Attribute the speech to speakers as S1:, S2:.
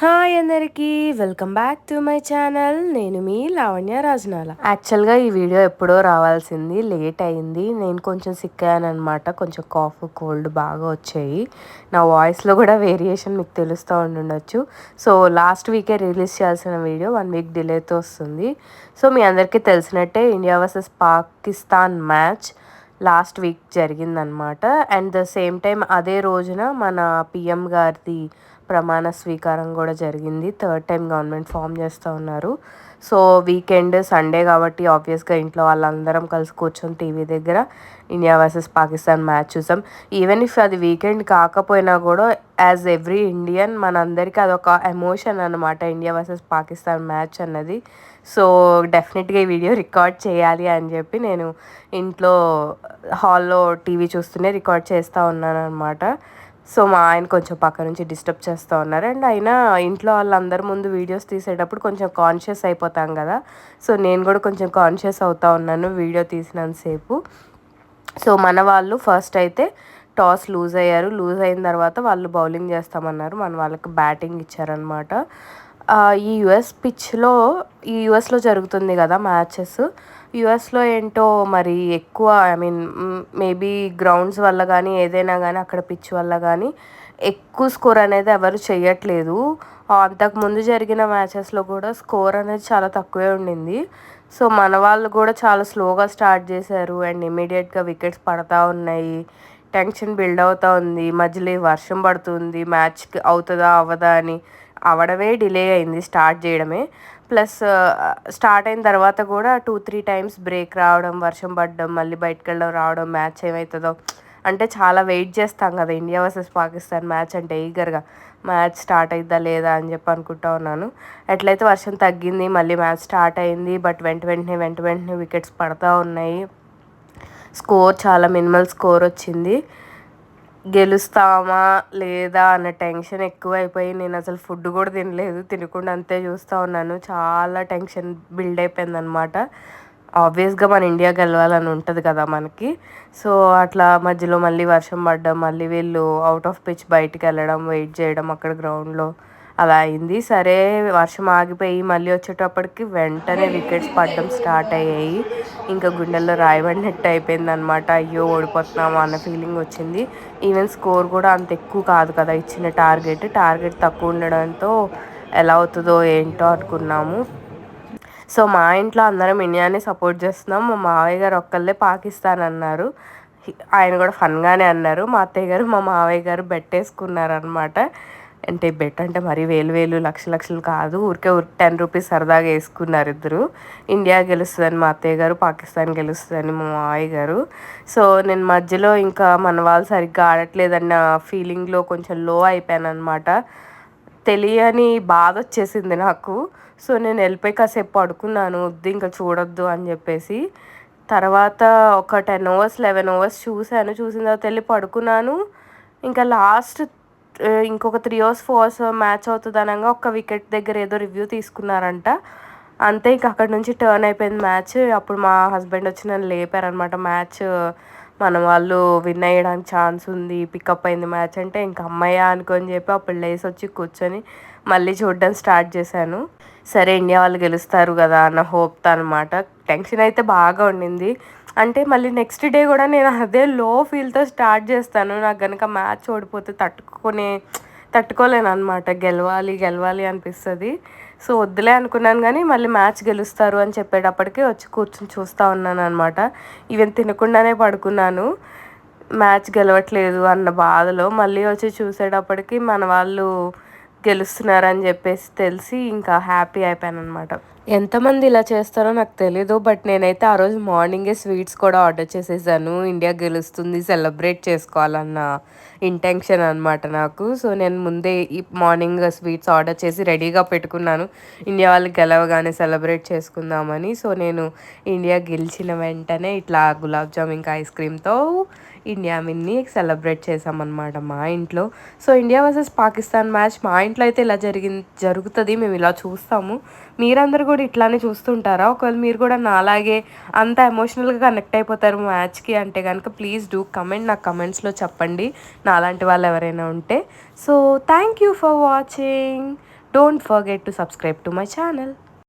S1: Hi అందరికీ welcome back to my channel. నేను మీ లావణ్య రాజనాల. యాక్చువల్గా ఈ వీడియో ఎప్పుడో రావాల్సింది, లేట్ అయింది. నేను కొంచెం సిక్ అయ్యాను అనమాట. కొంచెం కాఫ్ కోల్డ్ బాగా వచ్చాయి. నా వాయిస్లో కూడా వేరియేషన్ మీకు తెలుస్తూ ఉండుండొచ్చు. సో లాస్ట్ వీకే రిలీజ్ చేయాల్సిన వీడియో 1 వీక్ డిలేతో వస్తుంది. సో మీ అందరికీ తెలిసినట్టే India versus Pakistan match last week జరిగిందనమాట. అండ్ ద సేమ్ టైం అదే రోజున మన పిఎం గారిది ప్రమాణ స్వీకారం కూడా జరిగింది. థర్డ్ టైం గవర్నమెంట్ ఫామ్ చేస్తూ ఉన్నారు. సో వీకెండ్ సండే కాబట్టి ఆబ్వియస్గా ఇంట్లో వాళ్ళందరం కలిసి కూర్చొని టీవీ దగ్గర ఇండియా వర్సెస్ పాకిస్తాన్ మ్యాచ్ చూసాం. ఈవెన్ ఇఫ్ అది వీకెండ్ కాకపోయినా కూడా యాజ్ ఎవ్రీ ఇండియన్ మనందరికీ అదొక ఎమోషన్ అనమాట, ఇండియా వర్సెస్ పాకిస్తాన్ మ్యాచ్ అన్నది. సో డెఫినెట్గా ఈ వీడియో రికార్డ్ చేయాలి అని చెప్పి నేను ఇంట్లో హాల్లో టీవీ చూస్తూనే రికార్డ్ చేస్తూ ఉన్నాను అనమాట. సో మా ఆయన కొంచెం పక్క నుంచి డిస్టర్బ్ చేస్తూ ఉన్నారు. అండ్ అయినా ఇంట్లో వాళ్ళందరి ముందు వీడియోస్ తీసేటప్పుడు కొంచెం కాన్షియస్ అయిపోతాం కదా. సో నేను కూడా కొంచెం కాన్షియస్ అవుతూ ఉన్నాను వీడియో తీసినంతసేపు. సో మన వాళ్ళు ఫస్ట్ అయితే టాస్ లూజ్ అయ్యారు. లూజ్ అయిన తర్వాత వాళ్ళు బౌలింగ్ చేస్తామన్నారు. మన వాళ్ళకి బ్యాటింగ్ ఇచ్చారనమాట. ఈ యుఎస్లో జరుగుతుంది కదా మ్యాచెస్. యుఎస్లో ఏంటో మరి ఎక్కువ మేబీ గ్రౌండ్స్ వల్ల కానీ ఏదైనా కానీ అక్కడ పిచ్ వల్ల కానీ ఎక్కువ స్కోర్ అనేది ఎవరు చేయట్లేదు. అంతకుముందు జరిగిన మ్యాచెస్లో కూడా స్కోర్ అనేది చాలా తక్కువే ఉండింది. సో మన వాళ్ళు కూడా చాలా స్లోగా స్టార్ట్ చేశారు. అండ్ ఇమీడియట్గా వికెట్స్ పడతా ఉన్నాయి. టెన్షన్ బిల్డ్ అవుతూ ఉంది. మధ్యలో వర్షం పడుతుంది. మ్యాచ్కి అవుతుందా అవ్వదా అని అవడమే డిలే అయింది, స్టార్ట్ చేయడమే. ప్లస్ స్టార్ట్ అయిన తర్వాత కూడా 2-3 టైమ్స్ బ్రేక్ రావడం, వర్షం పడడం, మళ్ళీ బయటకు వెళ్ళడం రావడం, మ్యాచ్ ఏమవుతుందో అంటే చాలా వెయిట్ చేస్తాం కదా ఇండియా వర్సెస్ పాకిస్తాన్ మ్యాచ్ అంటే ఈగర్గా. మ్యాచ్ స్టార్ట్ అవుతుందా లేదా అని చెప్పి అనుకుంటా ఉన్నాను. ఎట్లయితే వర్షం తగ్గింది, మళ్ళీ మ్యాచ్ స్టార్ట్ అయింది. బట్ వెంటనే వికెట్స్ పడతా ఉన్నాయి. స్కోర్ చాలా మినిమల్ స్కోర్ వచ్చింది. గెలుస్తామా లేదా అన్న టెన్షన్ ఎక్కువైపోయి నేను అసలు ఫుడ్ కూడా తినలేదు. తినకుండా అంతే చూస్తూ ఉన్నాను. చాలా టెన్షన్ బిల్డ్ అయిపోయిందనమాట. ఆబ్వియస్గా మన ఇండియా గెలవాలని ఉంటుంది కదా మనకి. సో అట్లా మధ్యలో మళ్ళీ వర్షం పడడం, మళ్ళీ వీళ్ళు అవుట్ ఆఫ్ పిచ్ బయటికి వెళ్ళడం, వెయిట్ చేయడం అక్కడ గ్రౌండ్లో అలా అయింది. సరే వర్షం ఆగిపోయి మళ్ళీ వచ్చేటప్పటికి వెంటనే వికెట్స్ పడడం స్టార్ట్ అయ్యాయి. ఇంకా గుండెల్లో రాయబడినట్టు అయిపోయింది అనమాట. అయ్యో ఓడిపోతున్నామా అన్న ఫీలింగ్ వచ్చింది. ఈవెన్ స్కోర్ కూడా అంత ఎక్కువ కాదు కదా ఇచ్చిన టార్గెట్ తక్కువ ఉండడంతో ఎలా అవుతుందో ఏంటో అనుకున్నాము. సో మా ఇంట్లో అందరం ఇండియాని సపోర్ట్ చేస్తున్నాం. మా మావయ్య గారు ఒక్కళ్ళే పాకిస్తాన్ అన్నారు. ఆయన కూడా ఫన్గానే అన్నారు. మా అత్తయ్య గారు మా మావయ్య గారు బెట్ వేసుకున్నారనమాట. అంటే బెట్ అంటే మరీ వేలు లక్షలు కాదు, ఊరికే 10 రూపీస్ సరదాగా వేసుకున్నారు ఇద్దరు. ఇండియా గెలుస్తుందని మా అత్తయ్య గారు, పాకిస్తాన్ గెలుస్తుందని మా మావయ్య గారు. సో నేను మధ్యలో ఇంకా మన వాళ్ళు సరిగ్గా ఆడట్లేదన్న ఫీలింగ్లో కొంచెం లో అయిపోయాను అనమాట. తెలియని బాధ వచ్చేసింది నాకు. సో నేను వెళ్ళిపోయి కాసేపు పడుకున్నాను, వద్దు ఇంకా చూడొద్దు అని చెప్పేసి. తర్వాత ఒక 10 అవర్స్ 11 అవర్స్ చూశాను. చూసిన తర్వాత వెళ్ళి పడుకున్నాను. ఇంకా లాస్ట్ ఇంకొక 3 అవర్స్ 4 అవర్స్ మ్యాచ్ అవుతుంది అనగా ఒక్క వికెట్ దగ్గర ఏదో రివ్యూ తీసుకున్నారంట. అంతే ఇంక అక్కడ నుంచి టర్న్ అయిపోయింది మ్యాచ్. అప్పుడు మా హస్బెండ్ వచ్చి నన్ను లేపారనమాట. మ్యాచ్ మన వాళ్ళు విన్ అయ్యడానికి ఛాన్స్ ఉంది, పికప్ అయింది మ్యాచ్ అంటే ఇంక అమ్మయ్య అనుకొని చెప్పి అప్పుడు లేసి వచ్చి కూర్చొని మళ్ళీ చూడడం స్టార్ట్ చేశాను. సరే ఇండియా వాళ్ళు గెలుస్తారు కదా అన్న హోప్తో అనమాట. టెన్షన్ అయితే బాగా ఉండింది. అంటే మళ్ళీ నెక్స్ట్ డే కూడా నేను అదే లో ఫీల్తో స్టార్ట్ చేస్తాను. నాకు కనుక మ్యాచ్ ఓడిపోతే తట్టుకోలేను అనమాట. గెలవాలి అనిపిస్తుంది. సో వద్దులే అనుకున్నాను. కానీ మళ్ళీ మ్యాచ్ గెలుస్తారు అని చెప్పేటప్పటికి వచ్చి కూర్చొని చూస్తూ ఉన్నాను అనమాట. ఈవెన్ తినకుండానే పడుకున్నాను, మ్యాచ్ గెలవట్లేదు అన్న బాధలో. మళ్ళీ వచ్చి చూసేటప్పటికి మన వాళ్ళు గెలుస్తున్నారని చెప్పేసి తెలిసి ఇంకా హ్యాపీ అయిపోయాను అనమాట. ఎంతమంది ఇలా చేస్తారో నాకు తెలీదు. బట్ నేనైతే ఆ రోజు మార్నింగే స్వీట్స్ కూడా ఆర్డర్ చేసేసాను. ఇండియా గెలుస్తుంది, సెలబ్రేట్ చేసుకోవాలన్న ఇంటెన్షన్ అనమాట నాకు. సో నేను ముందే ఈ మార్నింగ్ స్వీట్స్ ఆర్డర్ చేసి రెడీగా పెట్టుకున్నాను, ఇండియా వాళ్ళు గెలవగానే సెలబ్రేట్ చేసుకుందామని. సో నేను ఇండియా గెలిచిన వెంటనే ఇట్లా గులాబ్ జామ్ ఇంకా ఐస్ క్రీమ్తో ఇండియా విన్ని సెలబ్రేట్ చేసామన్నమాట మా ఇంట్లో. So India versus Pakistan match మా ఇంట్లో అయితే ఇలా జరుగుతుంది. మేము ఇలా చూస్తాము. మీరందరూ కూడా ఇట్లానే చూస్తుంటారా? ఒకవేళ మీరు కూడా నాలాగే అంత ఎమోషనల్గా కనెక్ట్ అయిపోతారు మ్యాచ్కి అంటే కనుక ప్లీజ్ డూ కమెంట్. నాకు కమెంట్స్లో చెప్పండి నాలాంటి వాళ్ళు ఎవరైనా ఉంటే. So thank you for watching. Don't forget to subscribe to my channel.